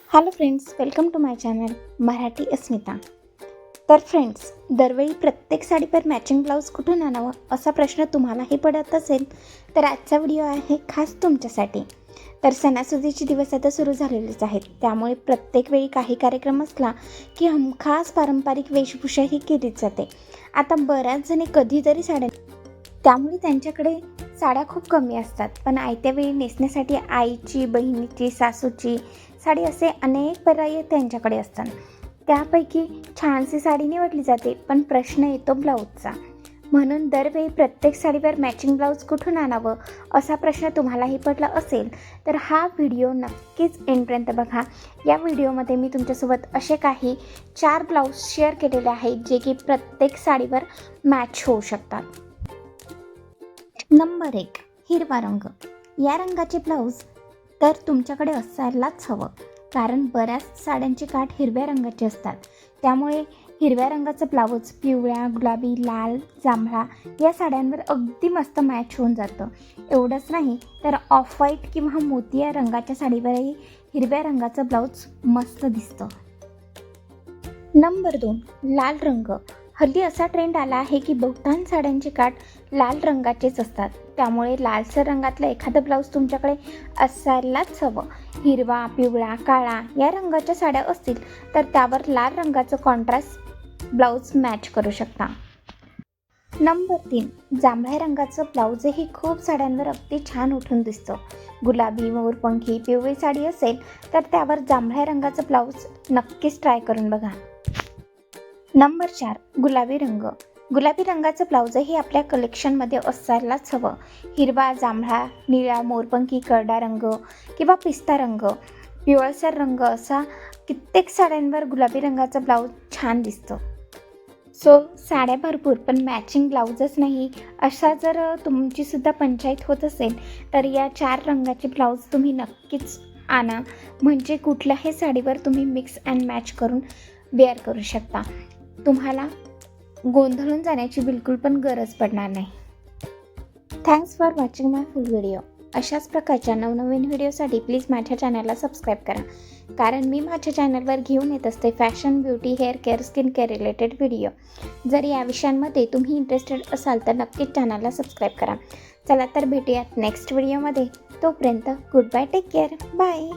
Hello friends, welcome to my channel Marathi Asmita. तर friends, दरवेळी प्रत्येक साडीवर मॅचिंग ब्लाऊज कुठून आणावं असा प्रश्न तुम्हालाही पडत असेल, तर आजचा व्हिडिओ आहे खास तुमच्यासाठी. तर सणासुदीचे दिवस आता सुरू झालेलेच आहेत, त्यामुळे प्रत्येक वेळी काही कार्यक्रम असला की हमखास पारंपरिक वेशभूषा ही केलीच जाते. आता बऱ्याच जणी कधीतरी साड्या, त्यामुळे त्यांच्याकडे साड्या खूप कमी असतात, पण आयत्या वेळी नेसण्यासाठी आईची, बहिणीची, सासूची साडी असे अनेक पर्याय त्यांच्याकडे असतात. त्यापैकी छानशी साडी निवडली जाते, पण प्रश्न येतो ब्लाऊजचा. म्हणून दरवेळी प्रत्येक साडीवर मॅचिंग ब्लाऊज कुठून आणावं असा प्रश्न तुम्हालाही पडला असेल, तर हा व्हिडिओ नक्कीच एंडपर्यंत बघा. या व्हिडिओमध्ये मी तुमच्यासोबत असे काही 4 ब्लाऊज शेअर केलेले आहेत जे की प्रत्येक साडीवर मॅच होऊ शकतात. नंबर 1, हिरवा रंग. या रंगाचे ब्लाऊज तर तुमच्याकडे असायलाच हवं, कारण बऱ्याच साड्यांची काठ हिरव्या रंगाची असतात. त्यामुळे हिरव्या रंगाचं ब्लाऊज पिवळ्या, गुलाबी, लाल, जांभळा या साड्यांवर अगदी मस्त मॅच होऊन जातं. एवढंच नाही तर ऑफ व्हाईट किंवा मोतिया रंगाच्या साडीवरही हिरव्या रंगाचं ब्लाऊज मस्त दिसतं. नंबर 2, लाल रंग. हल्ली असा ट्रेंड आला आहे की बहुतांश साड्यांची काठ लाल रंगाचेच असतात. त्यामुळे लालसर रंगातलं एखादं ब्लाऊज तुमच्याकडे असायलाच हवं. हिरवा, पिवळा, काळा या रंगाच्या साड्या असतील तर त्यावर लाल रंगाचं कॉन्ट्रास्ट ब्लाऊज मॅच करू शकता. नंबर 3, जांभळ्या रंगाचं ब्लाऊजही खूप साड्यांवर अगदी छान उठून दिसतं. गुलाबी, मोरपंखी, पिवळी साडी असेल तर त्यावर जांभळ्या रंगाचं ब्लाऊज नक्कीच ट्राय करून बघा. नंबर 4, गुलाबी रंग. गुलाबी रंगाचं ब्लाऊजही आपल्या कलेक्शनमध्ये असायलाच हवं. हिरवा, जांभळा, निळा, मोरपंखी, करडा रंग किंवा पिस्ता रंग, पिवळसर रंग असा कित्येक साड्यांवर गुलाबी रंगाचं ब्लाऊज छान दिसतं. सो साड्या भरपूर पण मॅचिंग ब्लाऊजच नाही, अशा जर तुमचीसुद्धा पंचायत होत असेल तर या 4 रंगाचे ब्लाऊज तुम्ही नक्कीच आणा. म्हणजे कुठल्याही साडीवर तुम्ही मिक्स अँड मॅच करून वेअर करू शकता. तुम्हाला गोंधळून जाण्याची बिलकुल पण गरज पडणार नाही. Thanks for watching my full video. अशाच प्रकारच्या नवनवीन व्हिडिओसाठी प्लीज माझ्या चॅनलला सबस्क्राईब करा, कारण मी माझ्या चॅनलवर घेऊन येत असते fashion, beauty, hair care, skin care related video. जर या विषयांमध्ये तुम्ही इंटरेस्टेड असाल तर नक्कीच चॅनलला सबस्क्राईब करा. चला तर भेटूयात नेक्स्ट व्हिडिओमध्ये. तोपर्यंत good bye, take care, bye.